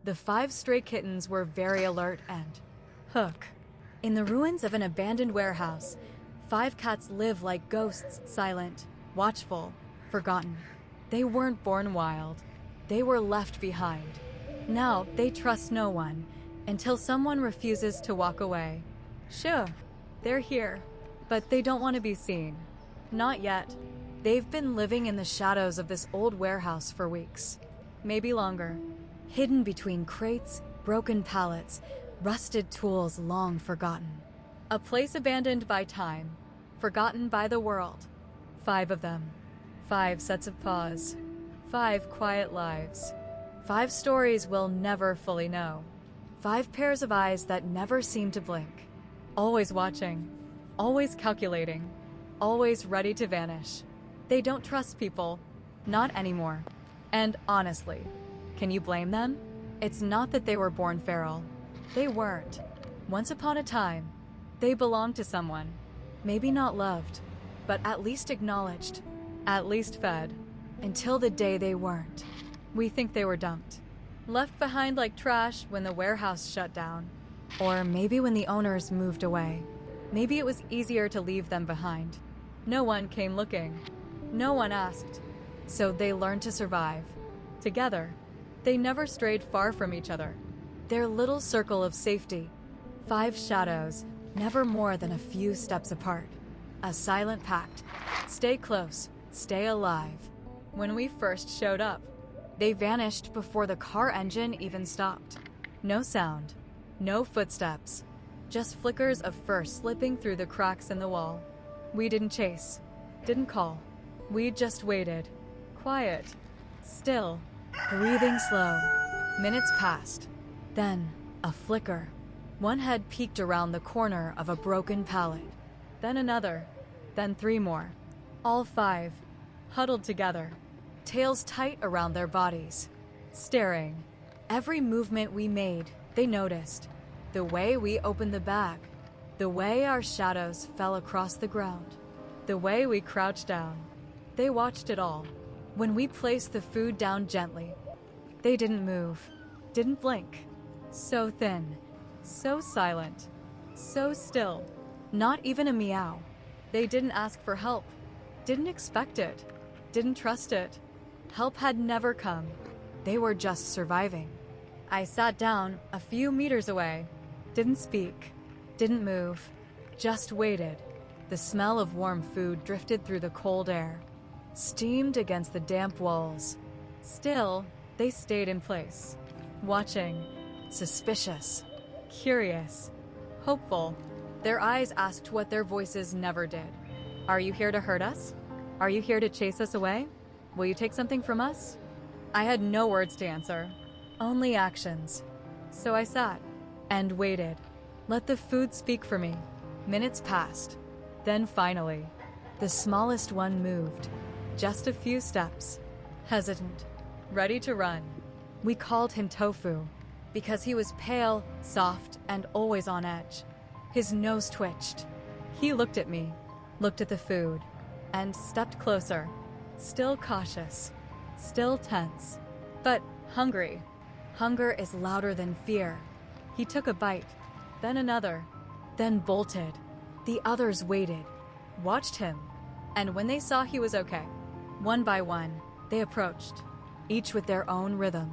The 5 stray kittens were very alert and hook. In the ruins of an abandoned warehouse, 5 cats live like ghosts, silent, watchful, forgotten. They weren't born wild. They were left behind. Now they trust no one until someone refuses to walk away. Sure, they're here, but they don't want to be seen. Not yet. They've been living in the shadows of this old warehouse for weeks, maybe longer, hidden between crates, broken pallets, rusted tools long forgotten. A place abandoned by time, forgotten by the world. 5 of them. 5 sets of paws. 5 quiet lives. 5 stories we'll never fully know. 5 pairs of eyes that never seem to blink. Always watching. Always calculating. Always ready to vanish. They don't trust people. Not anymore. And honestly, can you blame them? It's not that they were born feral. They weren't. Once upon a time, they belonged to someone. Maybe not loved, but at least acknowledged. At least fed. Until the day they weren't. We think they were dumped. Left behind like trash when the warehouse shut down. Or maybe when the owners moved away. Maybe it was easier to leave them behind. No one came looking. No one asked. So they learned to survive. Together. They never strayed far from each other. Their little circle of safety. 5 shadows, never more than a few steps apart. A silent pact. Stay close, stay alive. When we first showed up, they vanished before the car engine even stopped. No sound, no footsteps, just flickers of fur slipping through the cracks in the wall. We didn't chase, didn't call. We just waited. Quiet, still, breathing slow. Minutes passed. Then, a flicker. One head peeked around the corner of a broken pallet. Then another. Then 3 more. All 5, huddled together. Tails tight around their bodies. Staring. Every movement we made, they noticed. The way we opened the bag. The way our shadows fell across the ground. The way we crouched down. They watched it all. When we placed the food down gently, they didn't move. Didn't blink. So thin. So silent. So still. Not even a meow. They didn't ask for help. Didn't expect it. Didn't trust it. Help had never come. They were just surviving. I sat down a few meters away. Didn't speak. Didn't move. Just waited. The smell of warm food drifted through the cold air. Steamed against the damp walls. Still, they stayed in place. Watching. Suspicious. Curious. Hopeful. Their eyes asked what their voices never did. Are you here to hurt us? Are you here to chase us away? Will you take something from us? I had no words to answer. Only actions. So I sat. And waited. Let the food speak for me. Minutes passed. Then finally, the smallest one moved. Just a few steps. Hesitant. Ready to run. We called him Tofu. Because he was pale, soft, and always on edge. His nose twitched. He looked at me, looked at the food, and stepped closer. Still cautious, still tense, but hungry. Hunger is louder than fear. He took a bite, then another, then bolted. The others waited, watched him, and when they saw he was okay, one by one, they approached, each with their own rhythm.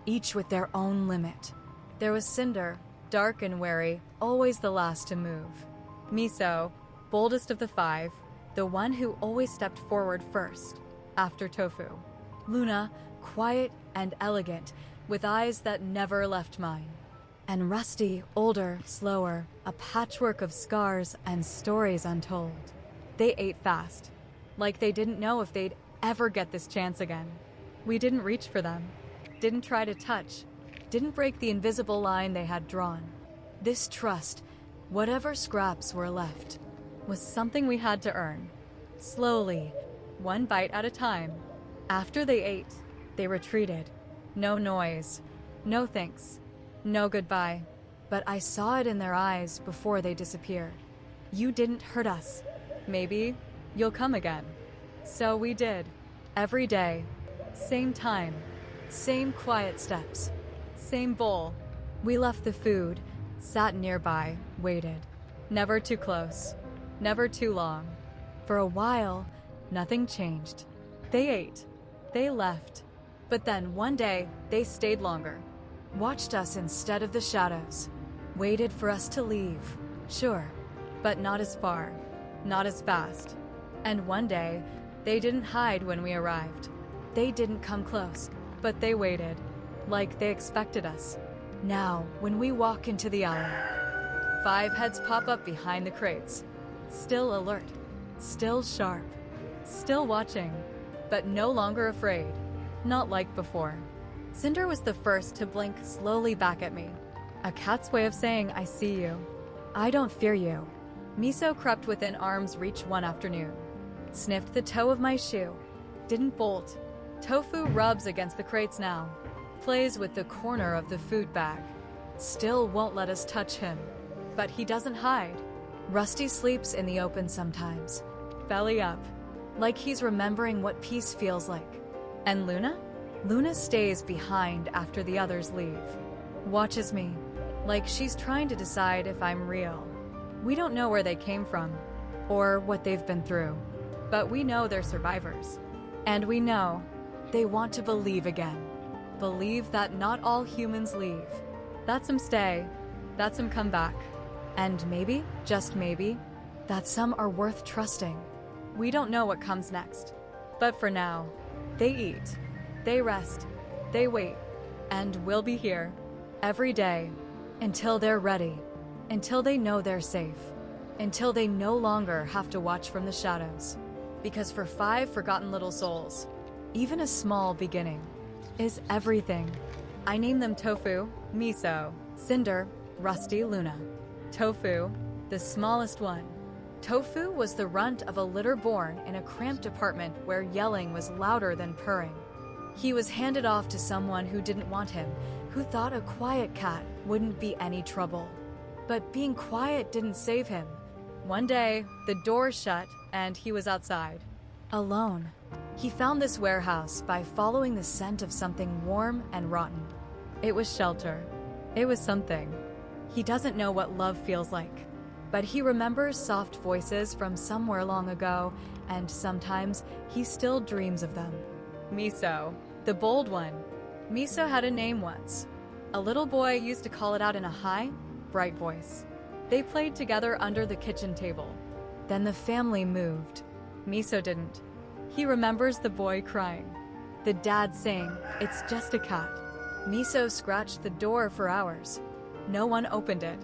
Each with their own limit. There was Cinder, dark and wary, always the last to move. Miso, boldest of the 5, the one who always stepped forward first, after Tofu. Luna, quiet and elegant, with eyes that never left mine. And Rusty, older, slower, a patchwork of scars and stories untold. They ate fast, like they didn't know if they'd ever get this chance again. We didn't reach for them. Didn't try to touch, didn't break the invisible line they had drawn. This trust, whatever scraps were left, was something we had to earn. Slowly, one bite at a time. After they ate, they retreated. No noise, no thanks, no goodbye. But I saw it in their eyes before they disappeared. You didn't hurt us. Maybe you'll come again. So we did. Every day. Same time. Same quiet steps. same bowl. We left the food, sat nearby, waited. Never too close, never too long. For a while, nothing changed. They ate, they left. But then one day, they stayed longer. Watched us instead of the shadows. Waited for us to leave, sure, but not as far, not as fast. And one day, they didn't hide when we arrived. They didn't come close, but they waited, like they expected us. Now, when we walk into the alley, 5 heads pop up behind the crates. Still alert, still sharp, still watching, but no longer afraid. Not like before. Cinder was the first to blink slowly back at me. A cat's way of saying, I see you. I don't fear you. Miso crept within arm's reach one afternoon. Sniffed the toe of my shoe. Didn't bolt. Tofu rubs against the crates now. Plays with the corner of the food bag. Still won't let us touch him. But he doesn't hide. Rusty sleeps in the open sometimes. Belly up. Like he's remembering what peace feels like. And Luna? Luna stays behind after the others leave. Watches me, like she's trying to decide if I'm real. We don't know where they came from, or what they've been through, but we know they're survivors. And we know they want to believe again. Believe that not all humans leave. That some stay, that some come back. And maybe, just maybe, that some are worth trusting. We don't know what comes next. But for now, they eat, they rest, they wait, and we'll be here every day until they're ready, until they know they're safe, until they no longer have to watch from the shadows. Because for 5 forgotten little souls, even a small beginning is everything. I name them Tofu, Miso, Cinder, Rusty, Luna. Tofu, the smallest one. Tofu was the runt of a litter born in a cramped apartment where yelling was louder than purring. He was handed off to someone who didn't want him, who thought a quiet cat wouldn't be any trouble. But being quiet didn't save him. One day, the door shut and he was outside. Alone. He found this warehouse by following the scent of something warm and rotten. It was shelter. It was something. He doesn't know what love feels like, but he remembers soft voices from somewhere long ago, and sometimes he still dreams of them. Miso, the bold one. Miso had a name once. A little boy used to call it out in a high, bright voice. They played together under the kitchen table. Then the family moved. Miso didn't. He remembers the boy crying. The dad saying, "It's just a cat." Miso scratched the door for hours. No one opened it.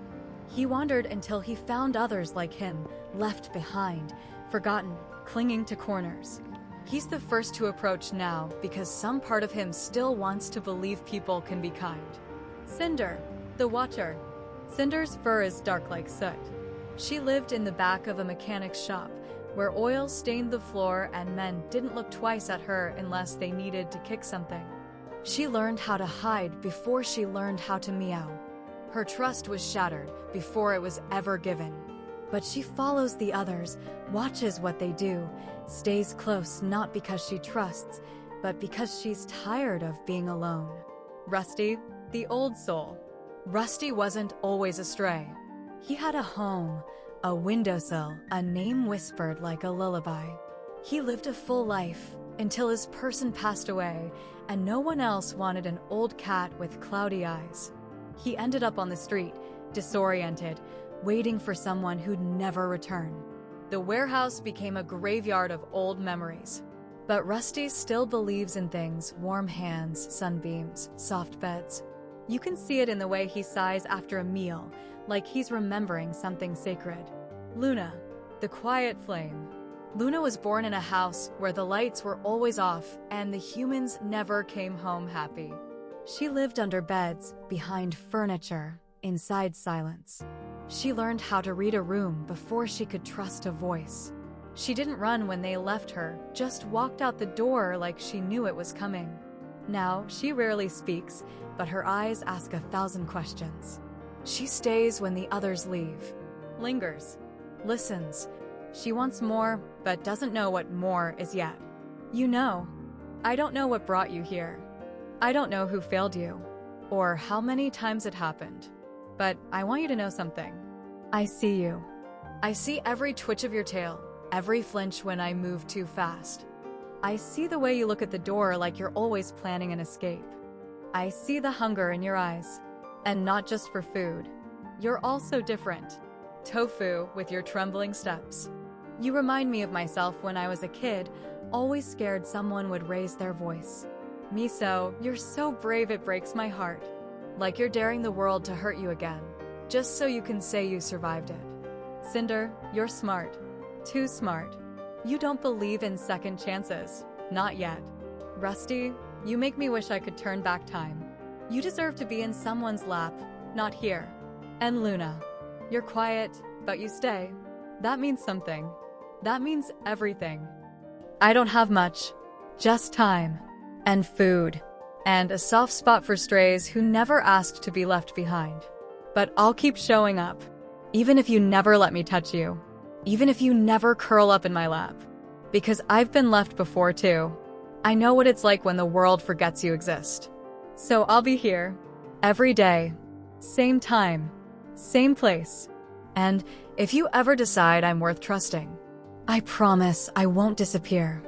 He wandered until he found others like him, left behind, forgotten, clinging to corners. He's the first to approach now because some part of him still wants to believe people can be kind. Cinder, the watcher. Cinder's fur is dark like soot. She lived in the back of a mechanic's shop where oil stained the floor and men didn't look twice at her unless they needed to kick something. She learned how to hide before she learned how to meow. Her trust was shattered before it was ever given. But she follows the others, watches what they do, stays close not because she trusts, but because she's tired of being alone. Rusty, the old soul. Rusty wasn't always astray. He had a home, a windowsill, a name whispered like a lullaby. He lived a full life until his person passed away, and no one else wanted an old cat with cloudy eyes. He ended up on the street, disoriented, waiting for someone who'd never return. The warehouse became a graveyard of old memories. But Rusty still believes in things: warm hands, sunbeams, soft beds. You can see it in the way he sighs after a meal, like he's remembering something sacred. Luna, the quiet flame. Luna was born in a house where the lights were always off and the humans never came home happy. She lived under beds, behind furniture, inside silence. She learned how to read a room before she could trust a voice. She didn't run when they left her, just walked out the door like she knew it was coming. Now, she rarely speaks, but her eyes ask 1,000 questions. She stays when the others leave, lingers, listens. She wants more, but doesn't know what more is yet. You know, I don't know what brought you here. I don't know who failed you, or how many times it happened. But I want you to know something. I see you. I see every twitch of your tail, every flinch when I move too fast. I see the way you look at the door like you're always planning an escape. I see the hunger in your eyes. And not just for food. You're also different. Tofu with your trembling steps. You remind me of myself when I was a kid, always scared someone would raise their voice. Miso, you're so brave it breaks my heart. Like you're daring the world to hurt you again, just so you can say you survived it. Cinder, you're smart. Too smart. You don't believe in second chances. Not yet. Rusty, you make me wish I could turn back time. You deserve to be in someone's lap, not here. And Luna, you're quiet, but you stay. That means something. That means everything. I don't have much. Just time. And food. And a soft spot for strays who never asked to be left behind. But I'll keep showing up. Even if you never let me touch you. Even if you never curl up in my lap. Because I've been left before too. I know what it's like when the world forgets you exist. So I'll be here. Every day. Same time. Same place. And if you ever decide I'm worth trusting, I promise I won't disappear.